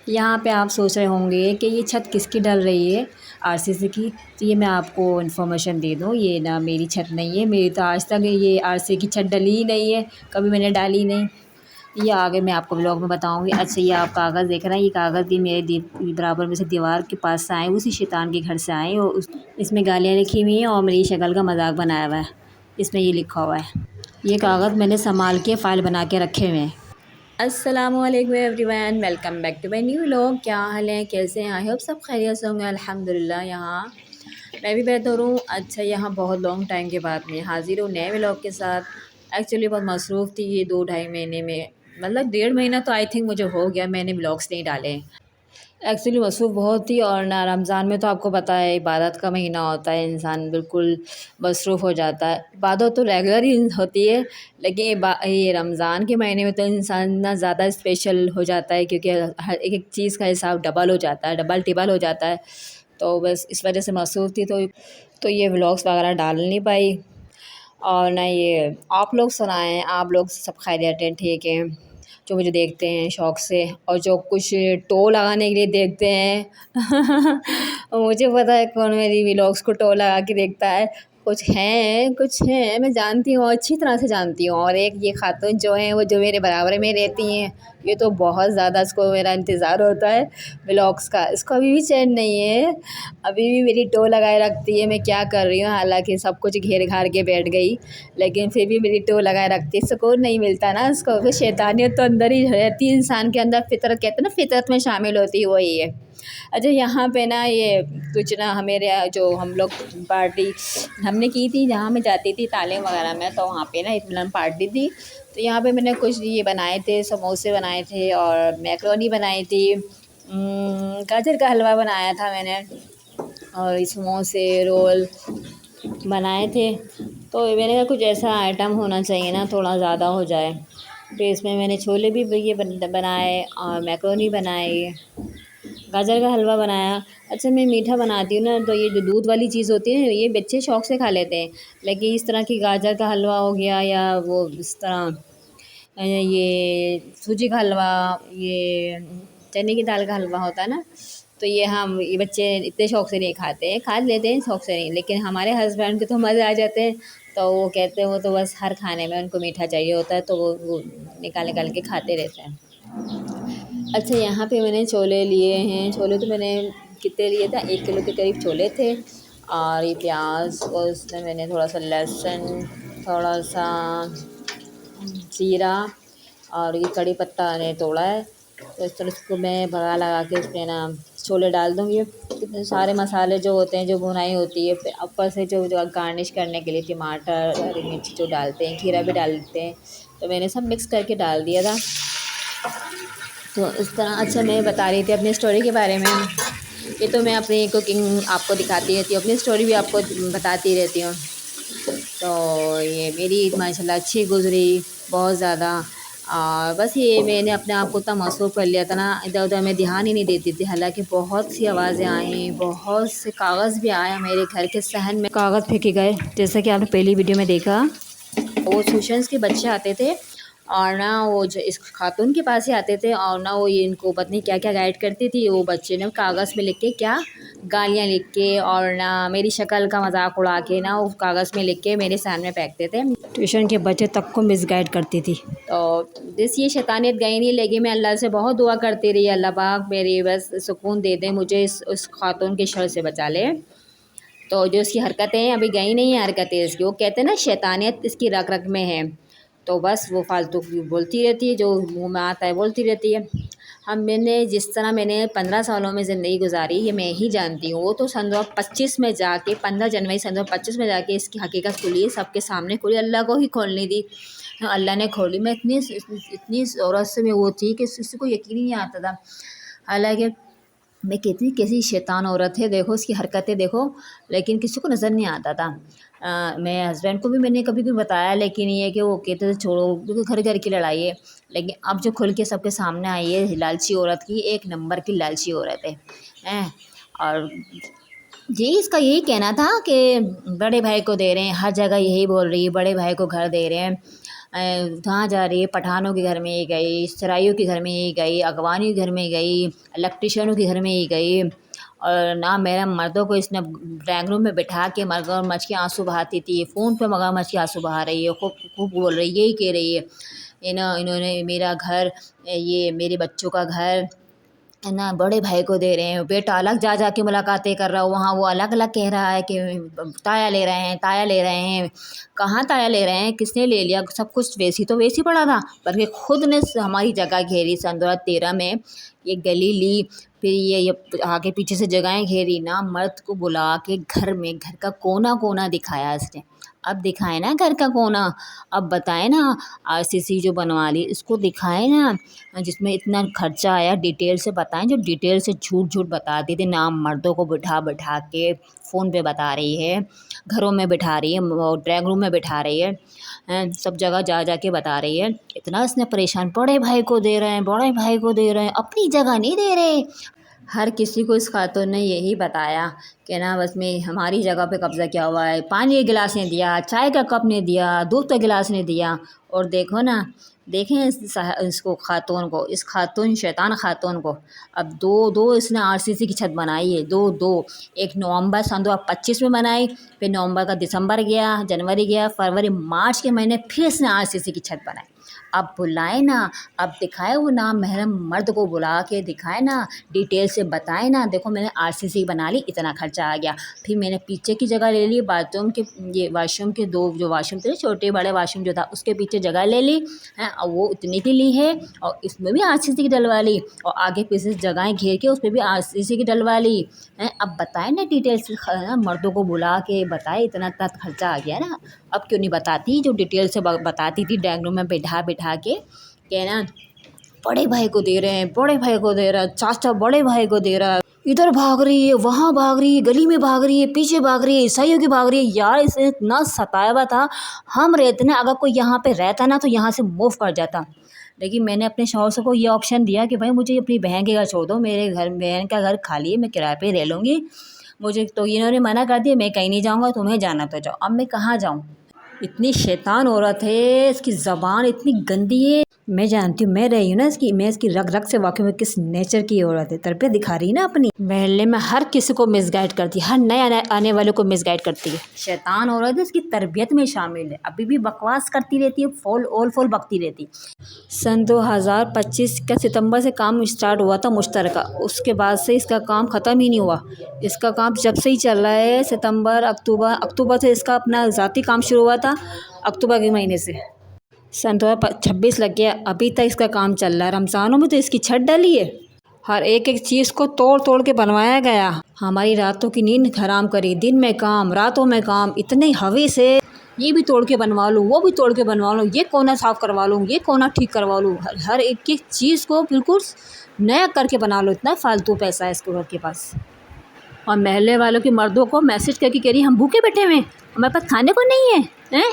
यहाँ पे आप सोच रहे होंगे कि ये छत किसकी डल रही है, आरसीसी की। तो ये मैं आपको इन्फॉर्मेशन दे दूँ, ये ना मेरी छत नहीं है। मेरी तो आज तक ये आरसीसी की छत डली ही नहीं है, कभी मैंने डाली नहीं। ये आगे मैं आपको ब्लॉग में बताऊँगी। अच्छा, ये आप कागज़ देख रहे हैं, ये कागज़ भी मेरे बराबर में से दीवार के पास से आए, उसी शैतान के घर से आए। और इसमें गालियाँ लिखी हुई हैं और मेरी शक्ल का मजाक बनाया हुआ है। इसमें ये लिखा हुआ है, ये कागज़ मैंने संभाल के फ़ाइल बना के रखे हुए हैं। अस्सलामुअलैकुम everyone, welcome back to my new vlog. क्या हाल है, कैसे हैं? आई होप सब खैरियत से होंगे। अल्हम्दुलिल्लाह यहाँ मैं भी बेहतर हूँ। अच्छा, यहाँ बहुत लॉन्ग टाइम के बाद मैं हाज़िर हूँ नए व्लॉग के साथ। एक्चुअली बहुत मसरूफ़ थी ये 2 ढाई महीने में, मतलब 1.5 महीना तो आई थिंक मुझे हो गया मैंने व्लॉग्स नहीं डाले। एक्चुअली मसरूफ़ बहुत थी, और ना रमज़ान में तो आपको पता है इबादत का महीना होता है, इंसान बिल्कुल मसरूफ़ हो जाता है। इबादत तो रेगुलर ही होती है, लेकिन ये रमज़ान के महीने में तो इंसान ना ज़्यादा स्पेशल हो जाता है, क्योंकि हर एक चीज़ का हिसाब डबल हो जाता है, डबल टिबल हो जाता है। तो बस इस वजह से मसरूफ़ थी, तो ये व्लॉग्स वगैरह डाल नहीं पाई। और ना ये आप लोग सुनाएं, आप लोग सब खैरियत हैं, ठीक हैं? जो मुझे देखते हैं शौक़ से, और जो कुछ टो लगाने के लिए देखते हैं मुझे पता है कौन मेरी व्लॉग्स को टो लगा के देखता है। कुछ हैं, मैं जानती हूँ, अच्छी तरह से जानती हूँ। और एक ये खातून जो हैं, वो जो मेरे बराबर में रहती हैं, ये तो बहुत ज़्यादा इसको मेरा इंतज़ार होता है व्लॉग्स का। इसको अभी भी चैन नहीं है, अभी भी मेरी टो लगाए रखती है मैं क्या कर रही हूँ, हालाँकि सब कुछ घेर घार के बैठ गई, लेकिन फिर भी मेरी टो लगाए रखती है। सुकून नहीं मिलता ना उसको, फिर शैतानियत तो अंदर ही रहती है इंसान के अंदर, फ़ितरत कहते हैं ना, फ़ितरत में शामिल होती है, वही है। अच्छा, यहाँ पे ना ये कुछ ना हमारे जो हम लोग पार्टी हमने की थी, जहाँ मैं जाती थी तालीम वगैरह में, तो वहाँ पे ना इत्मीनान पार्टी थी। तो यहाँ पे मैंने कुछ ये बनाए थे, समोसे बनाए थे और मैकरोनी बनाई थी। गाजर का हलवा बनाया था मैंने, और ये समोसे रोल बनाए थे। तो मैंने कहा कुछ ऐसा आइटम होना चाहिए ना, थोड़ा ज़्यादा हो जाए। तो इसमें मैंने छोले भी ये बनाए और मैकरोनी बनाई, गाजर का हलवा बनाया। अच्छा, मैं मीठा बनाती हूँ ना, तो ये जो दूध वाली चीज़ होती है ये बच्चे शौक़ से खा लेते हैं, लेकिन इस तरह की गाजर का हलवा हो गया, या वो इस तरह ये सूजी का हलवा, ये चने की दाल का हलवा होता है ना, तो ये बच्चे इतने शौक़ से नहीं खाते हैं, खा लेते हैं शौक़ से नहीं, लेकिन हमारे हस्बैंड के तो मज़े आ जाते हैं। तो वो कहते हैं वो तो बस हर खाने में उनको मीठा चाहिए होता है, तो वो निकाल निकाल के खाते रहते हैं। अच्छा, यहाँ पे मैंने छोले लिए हैं। छोले तो मैंने कितने लिए थे, 1 किलो के करीब छोले थे। और ये प्याज, और उसमें मैंने थोड़ा सा लहसुन, थोड़ा सा जीरा, और ये कड़ी पत्ता मैंने तोड़ा है। तो इस तरह इसको मैं भगा लगा के उसमें ना छोले डाल दूँगी। इतने सारे मसाले जो होते हैं, जो भुनाई होती है, फिर ऊपर से जो गार्निश करने के लिए टमाटर, हरी मिर्च जो डालते हैं, खीरा भी डाल देते हैं, तो मैंने सब मिक्स करके डाल दिया था। तो इस तरह। अच्छा, मैं बता रही थी अपनी स्टोरी के बारे में। ये तो मैं अपनी कुकिंग आपको दिखाती रहती हूँ, अपनी स्टोरी भी आपको बताती रहती हूँ। तो ये मेरी ईद माशाल्लाह अच्छी गुज़री, बहुत ज़्यादा। और बस ये मैंने अपने आप को इतना मसरूफ़ कर लिया था ना, इधर उधर मैं ध्यान ही नहीं देती थी। हालांकि बहुत सी आवाज़ें आई, बहुत से कागज़ भी आए मेरे घर के सहन में, कागज़ फेंके गए, जैसा कि आपने पहली वीडियो में देखा। वो ट्यूशन्स के बच्चे आते थे, और ना वो जो इस खातून के पास ही आते थे, और ना वो ये इनको पता नहीं क्या क्या गाइड करती थी। वो बच्चे ने कागज़ में लिख के क्या गालियाँ लिख के, और ना मेरी शक्ल का मजाक उड़ा के ना उस कागज़ में लिख के मेरे सामने फेंकते थे। ट्यूशन के बच्चे तक को मिसगाइड करती थी। तो जिस ये शैतानियत गई नहीं, लेकिन मैं अल्लाह से बहुत दुआ करती रही, अल्लाह पाक मेरी बस सुकून दे दे मुझे, उस खातून के शर से बचा ले। तो जो इसकी हरकतें हैं अभी गई नहीं है, हरकतें इसकी, वो कहते हैं ना शैतानियत इसकी रग रग में है। तो बस वो फालतू की बोलती रहती है, जो मुंह में आता है बोलती रहती है। मैंने 15 सालों में ज़िंदगी गुजारी, ये मैं ही जानती हूँ। वो तो सन 2025 में जाके, 15 जनवरी सन 2025 में जाके इसकी हकीकत खुली, सबके सामने खुली, अल्लाह को ही खोलनी थी। हाँ, अल्लाह ने खोली। मैं इतनी ज़रूरत से मैं वो थी कि किसी को यकीन ही नहीं आता था। हालांकि मैं कितनी कैसी शैतान औरत है, देखो इसकी हरकतें देखो, लेकिन किसी को नज़र नहीं आता था। मैं हस्बैंड को भी मैंने कभी कभी बताया, लेकिन ये है कि वो कहते थे छोड़ो, क्योंकि घर घर की लड़ाई है। लेकिन अब जो खुल के सबके सामने आई है, लालची औरत की, एक नंबर की लालची औरत है, हैं। और जी, इसका यही कहना था कि बड़े भाई को दे रहे हैं, हर जगह यही बोल रही है, बड़े भाई को घर दे रहे हैं। कहाँ जा रही है, पठानों के घर में ही गई, सराइयों के घर में ही गई, अगवानियों के घर में गई, इलेक्ट्रिशियनों के घर में ही गई। और ना मेरे मर्दों को इसने ड्राइंग रूम में बिठा के मगरमच्छ के आंसू बहाती थी, फ़ोन पे मगरमच्छ के आंसू बहा रही है, खूब खूब बोल रही है, यही कह रही है इन्होंने मेरा घर, ये मेरे बच्चों का घर है ना बड़े भाई को दे रहे हैं। बेटा अलग जा जा के मुलाकातें कर रहा हो, वहाँ वो अलग अलग कह रहा है कि ताया ले रहे हैं, ताया ले रहे हैं। कहाँ ताया ले रहे हैं, किसने ले लिया, सब कुछ वैसी तो वैसी पड़ा था, बल्कि खुद ने हमारी जगह घेरी। सन 2013 में ये गली ली, फिर ये आगे पीछे से जगहें घेरी ना, मर्द को बुला के घर का कोना कोना दिखाया इसने। अब दिखाए ना घर का कोना, अब बताए ना आरसीसी जो बनवा ली इसको दिखाए ना, जिसमें इतना खर्चा आया डिटेल से बताएं, जो डिटेल से झूठ झूठ बताती थी। नाम मर्दों को बिठा बिठा के फ़ोन पे बता रही है, घरों में बिठा रही है, ड्राइंग रूम में बिठा रही है, सब जगह जा जा के बता रही है। इतना इसने परेशान, बड़े भाई को दे रहे हैं, बड़े भाई को दे रहे हैं, अपनी जगह नहीं दे रहे। हर किसी को इस खातून ने यही बताया कि ना बस में हमारी जगह पे कब्ज़ा किया हुआ है, पानी का गिलास नहीं दिया, चाय का कप नहीं दिया, दूध का गिलास नहीं दिया। और देखो ना, देखें इसको खातून को, इस खातून शैतान खातून को। अब दो दो इसने आरसीसी की छत बनाई है, दो दो। एक नवंबर सन 2025 में बनाई, फिर नवंबर का दिसंबर गया, जनवरी गया, फरवरी मार्च के महीने फिर इसने आरसीसी की छत बनाई। अब बुलाए ना, अब दिखाए वो नाम महरम मर्द को बुला के दिखाए ना, डिटेल से बताए ना, देखो मैंने आरसीसी बना ली, इतना खर्चा आ गया। फिर मैंने पीछे की जगह ले ली, बाथरूम के ये वाशरूम के दो जो वाशरूम थे, छोटे बड़े वाशरूम जो था उसके पीछे जगह ले ली है, और वो इतनी की ली है, और इसमें भी आरसीसी की डलवा ली, और आगे पीछे जगहें घेर के उस पर भी आरसीसी की डलवा ली है। अब बताए ना डिटेल से, मर्दों को बुला के बताए, इतना इतना खर्चा आ गया ना। अब क्यों नहीं बताती जो डिटेल से बताती थी, ड्राइंग रूम में बैठा बैठा के कहना बड़े भाई को दे रहे हैं, बड़े भाई को दे रहा है, चाचा बड़े भाई को दे रहा है, इधर भाग रही है, वहाँ भाग रही है, गली में भाग रही है, पीछे भाग रही है, ईसाइयों की भाग रही है। यार इसे इतना सताया हुआ था, हम रहते ना, अगर कोई यहाँ पे रहता ना तो यहाँ से मूव कर जाता। लेकिन मैंने अपने शौहर से को ये ऑप्शन दिया कि भाई मुझे अपनी बहन के घर छोड़ दो, मेरे घर बहन का घर खाली है, मैं किराए पे रह लूँगी। मुझे तो इन्होंने मना कर दिया, मैं कहीं नहीं जाऊँगा, तुम्हें जाना तो जाओ। अब मैं कहाँ जाऊँ, इतनी शैतान औरत है, इसकी ज़बान इतनी गंदी है। मैं जानती हूँ, मैं रही हूँ ना इसकी, मैं इसकी रग रग से वाक़ई में किस नेचर की औरत है। तरबियत दिखा रही है ना अपनी, मोहल्ले में हर किसी को मिसगाइड करती है, हर नए आने वाले को मिसगाइड करती है। शैतान औरत है, इसकी तरबियत में शामिल है, अभी भी बकवास करती रहती है, फोल बकती रहती। सन 2025 का सितंबर से काम स्टार्ट हुआ था मुश्तरका, उसके बाद से इसका काम ख़त्म ही नहीं हुआ। इसका काम जब से ही चल रहा है, सितंबर अक्टूबर से इसका अपना ज़ाती काम शुरू हुआ था, अक्टूबर के महीने से सन 2026 लग गया, अभी तक इसका काम चल रहा है। रमज़ानों में तो इसकी छत डली है, हर एक एक चीज़ को तोड़ तोड़ के बनवाया गया। हमारी रातों की नींद हराम करी, दिन में काम रातों में काम, इतने हवी से ये भी तोड़ के बनवा लूँ, वो भी तोड़ के बनवा लूँ, ये कोना साफ़ करवा लूँ, ये कोना ठीक करवा लूँ, हर एक एक चीज़ को बिल्कुल नया करके बना लो। इतना फालतू पैसा है इसको घर के पास। और महल्ले वालों के मर्दों को मैसेज करके कह रही हम भूखे बैठे हुए हैं, हमारे पास खाने को नहीं है, हैं?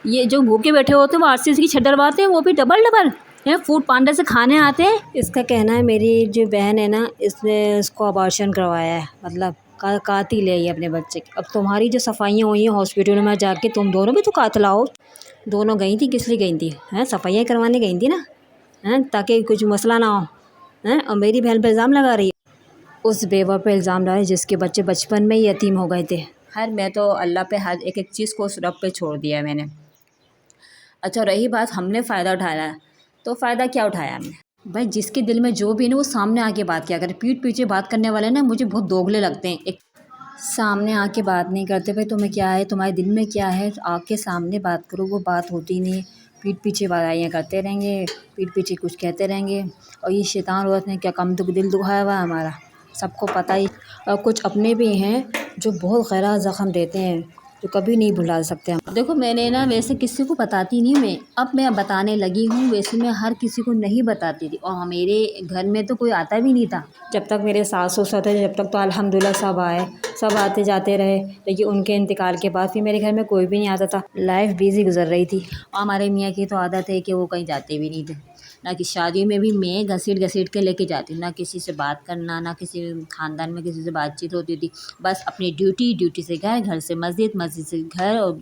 ये जो भूखे बैठे होते हैं वो आरसीसी की छत डलवाते हैं, वो भी डबल हैं, फूड पांडा से खाने आते हैं। इसका कहना है मेरी जो बहन है ना, इसने इसको अबॉर्शन करवाया है, मतलब कातिल है ये अपने बच्चे की। अब तुम्हारी जो सफाइयाँ हुई हैं हॉस्पिटल में जाके, तुम दोनों भी तो कातिल हो। दोनों गई थी, किस लिए गई थी, हैं? सफाइयाँ करवाने गई थी ना, हैं, ताकि कुछ मसला ना हो, हैं? और मेरी बहन पर इल्ज़ाम लगा रही है, उस बेवा पे इल्ज़ाम लगाए जिसके बच्चे बचपन में ही यतीम हो गए थे। खैर मैं तो अल्लाह पे हर एक एक चीज़ को उस रब पे छोड़ दिया है मैंने। अच्छा रही बात हमने फ़ायदा उठाया है, तो फ़ायदा क्या उठाया हमने? भाई जिसके दिल में जो भी है ना वो सामने आके बात किया करे। पीठ पीछे बात करने वाले ना मुझे बहुत दोगले लगते हैं। एक सामने आके बात नहीं करते, भाई तुम्हें क्या है, तुम्हारे दिल में क्या है, आके सामने बात करो। वो बात होती नहीं, पीठ पीछे बात करते रहेंगे, पीठ पीछे कुछ कहते रहेंगे। और ये शैतान औरत ने क्या कम दिल दुखाया हुआ है हमारा, सबको पता ही। और कुछ अपने भी हैं जो बहुत गहरा ज़ख्म देते हैं, जो कभी नहीं भुला सकते हम। देखो मैंने ना वैसे किसी को बताती नहीं मैं, अब मैं बताने लगी हूँ। वैसे मैं हर किसी को नहीं बताती थी, और मेरे घर में तो कोई आता भी नहीं था जब तक मेरे सास ससुर थे। जब तक तो अल्हम्दुलिल्लाह सब आए, सब आते जाते रहे, लेकिन उनके इंतकाल के बाद फिर मेरे घर में कोई भी नहीं आता था। लाइफ बिजी गुजर रही थी। और हमारे मियाँ की तो आदत है कि वो कहीं जाते भी नहीं थे, ना कि शादी में भी मैं घसीट के लेके जाती हूँ, ना किसी से बात करना, ना किसी ख़ानदान में किसी से बातचीत होती थी। बस अपनी ड्यूटी से घर, घर से मस्जिद, मस्जिद से घर, और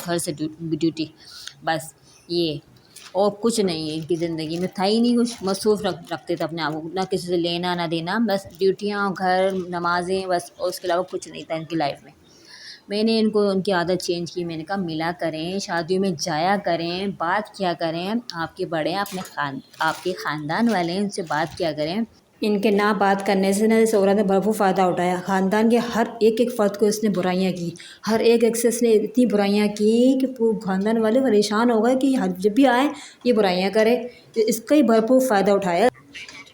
घर से ड्यूटी, बस ये। और कुछ नहीं है इनकी ज़िंदगी में, था ही नहीं कुछ। मसरूफ़ रखते थे अपने आप को, ना किसी से लेना ना देना, बस ड्यूटियाँ, घर, नमाज़ें, बस। और उसके अलावा कुछ नहीं था इनकी लाइफ में। मैंने इनको उनकी आदत चेंज की। मैंने कहा मिला करें, शादियों में जाया करें, बात किया करें। आपके बड़े हैं, आपके ख़ानदान वाले हैं, उनसे बात किया करें। इनके ना बात करने से ना इस औरत ने भरपूर फ़ायदा उठाया। ख़ानदान के हर एक फ़र्द को इसने बुराइयां की, हर एक से इसने इतनी बुराइयां की कि पूरे ख़ानदान वाले परेशान हो गए कि हर जब भी आए ये बुराइयां करे। तो इसका ही भरपूर फ़ायदा उठाया।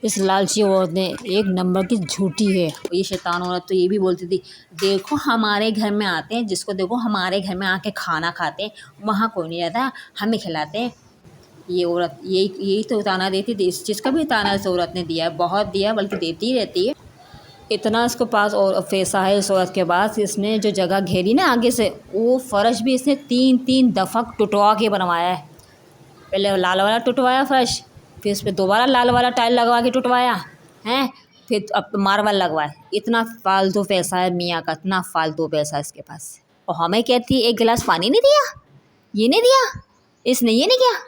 इस लालची औरत ने, एक नंबर की झूठी है ये शैतान औरत। तो ये भी बोलती थी, देखो हमारे घर में आते हैं, जिसको देखो हमारे घर में आके खाना खाते हैं, वहाँ कोई नहीं रहता, हमें खिलाते हैं। ये औरत यही तो ताना देती थी। इस चीज़ का भी ताना इस औरत ने दिया है, बहुत दिया, बल्कि देती ही रहती है। इतना इसको पास और पैसा है इस औरत के पास, इसने जो जगह घेरी ना आगे से, वो फ़र्श भी इसने 3-3 दफ़ा टुटवा के बनवाया है। पहले लाल वाला टुटवाया फ़र्श, फिर उस पे दोबारा लाल वाला टाइल लगवा के टुटवाया हैं, फिर अब मार्बल लगवाए। इतना फालतू पैसा है मियाँ का, इतना फालतू पैसा इसके पास। और हमें कहती है एक गिलास पानी नहीं दिया, ये नहीं दिया, इसने ये नहीं किया।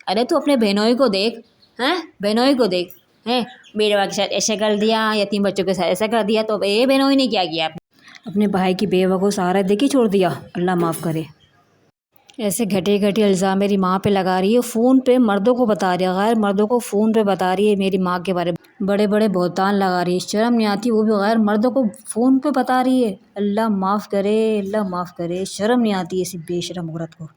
अरे तू अपने बहनोई को देख, हैं, बहनोई को देख, हैं, बेटवा के साथ ऐसे कर दिया, या 3 बच्चों के साथ ऐसा कर दिया, तो ये बहनोई ने क्या किया? अपने भाई की बेवा को सहारा दे के छोड़ दिया, अल्लाह माफ़ करे। ऐसे घटे घटे इल्ज़ाम मेरी माँ पे लगा रही है, फ़ोन पे मर्दों को बता रही है, गैर मर्दों को फ़ोन पे बता रही है मेरी माँ के बारे में। बड़े बड़े बहतान लगा रही है, शर्म नहीं आती, वो भी गैर मर्दों को फ़ोन पे बता रही है। अल्लाह माफ़ करे, अल्लाह माफ़ करे, शर्म नहीं आती ऐसी बेशरम औरत को।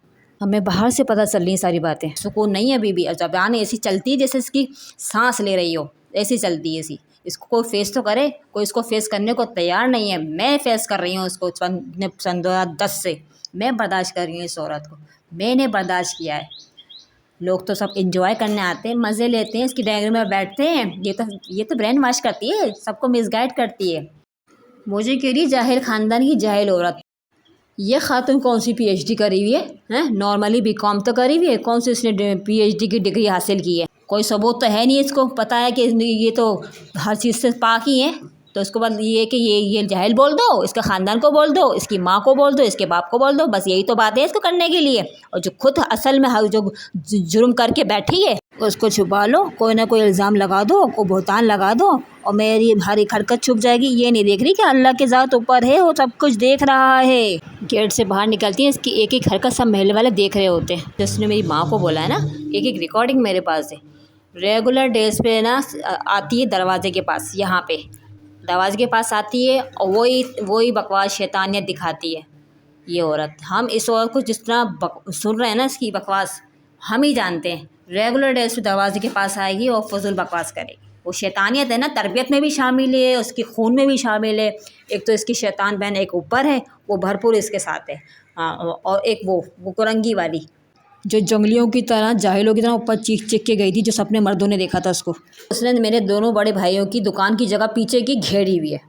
हमें बाहर से पता चल रही सारी बातें, सुकून नहीं है अभी भी। ज़बान ऐसी चलती है जैसे इसकी सांस ले रही हो, ऐसी चलती है ऐसी। इसको कोई फेस तो करे, कोई इसको फेस करने को तैयार नहीं है। मैं फेस कर रही हूँ इसको सन 2010 से, मैं बर्दाश्त कर रही हूँ इस औरत को, मैंने बर्दाश्त किया है। लोग तो सब एंजॉय करने आते हैं, मज़े लेते हैं, इसकी डायरी में बैठते हैं। ये तो ब्रेन वॉश करती है, सबको मिसगाइड करती है। मुझे कह रही जाहिल ख़ानदान की जाहिल औरत। ये खातून कौन सी पीएचडी करी हुई है? हैं, नॉर्मली बीकॉम तो करी हुई है, कौन सी इसने पीएचडी की डिग्री हासिल की है? कोई सबूत तो है नहीं। इसको पता है कि ये तो हर चीज़ से पाक ही है। तो उसके बाद ये कि ये जाहिल बोल दो, इसके ख़ानदान को बोल दो, इसकी माँ को बोल दो, इसके बाप को बोल दो, बस यही तो बात है इसको करने के लिए। और जो खुद असल में जो जुर्म करके बैठी है उसको छुपा लो, कोई ना कोई इल्ज़ाम लगा दो, कोई बहतान लगा दो, और मेरी हर एक हरकत छुप जाएगी। ये नहीं देख रही कि अल्लाह के ज़ात ऊपर है, वो सब कुछ देख रहा है। गेट से बाहर निकलती है, इसकी एक एक हरकत सब महल वाले देख रहे होते हैं। जिसने मेरी माँ को बोला है ना, एक एक रिकॉर्डिंग मेरे पास है। रेगुलर डेज पे ना आती है दरवाजे के पास, यहाँ पे दरवाजे के पास आती है, और वही बकवास शैतानियत दिखाती है ये औरत। हम इस औरत को जिस तरह सुन रहे हैं ना, इसकी बकवास हम ही जानते हैं। रेगुलर डेज पे दरवाजे के पास आएगी और फजूल बकवास करेगी। वो शैतानियत है ना, तरबियत में भी शामिल है, उसके खून में भी शामिल है। एक तो इसकी शैतान बहन एक ऊपर है, वो भरपूर इसके साथ है। हाँ, और एक वो कुरंगी वाली जो जंगलियों की तरह, जाहिलों की तरह ऊपर चीख चीख के गई थी, जो सपने मर्दों ने देखा था उसको। उसने मेरे दोनों बड़े भाइयों की दुकान की जगह पीछे की घेरी हुई है।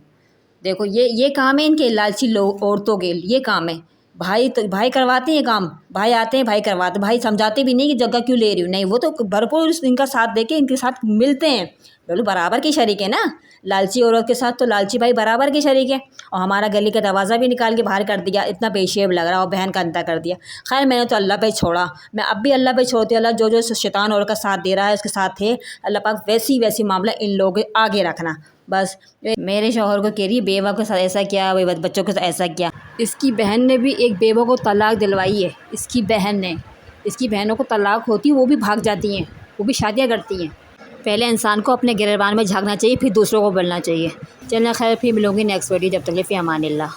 देखो ये काम है इनके लालची लोग औरतों के, ये काम है। भाई तो भाई करवाते हैं काम, भाई आते हैं, भाई करवाते, भाई समझाते भी नहीं कि जगह क्यों ले रही हूँ, नहीं, वो तो भरपूर इनका साथ देके इनके साथ मिलते हैं। बोलो बराबर की शरीक है ना, लालची औरत के साथ तो लालची भाई बराबर की शरीक है। और हमारा गली का दरवाज़ा भी निकाल के बाहर कर दिया, इतना बेशेब लग रहा, और बहन का अंतर कर दिया। खैर मैंने तो अल्लाह पे छोड़ा, मैं अब भी अल्लाह पे छोड़ती हूँ। अल्लाह जो शैतान औरत का साथ दे रहा है, उसके साथ है, अल्लाह पाक वैसी मामला इन लोगों के आगे रखना बस। मेरे शौहर को कह रही है बेवा के साथ ऐसा किया, बच्चों के साथ ऐसा किया। इसकी बहन ने भी एक बेवा को तलाक दिलवाई है। इसकी बहन ने, इसकी बहनों को तलाक होती, वो भी भाग जाती हैं, वो भी शादियाँ करती हैं। पहले इंसान को अपने गिरबान में झांकना चाहिए, फिर दूसरों को बोलना चाहिए। चलना, खैर फिर मिलूँगी नेक्स्ट वीडियो, जब तक के लिए फ़ी अमानिल्लाह।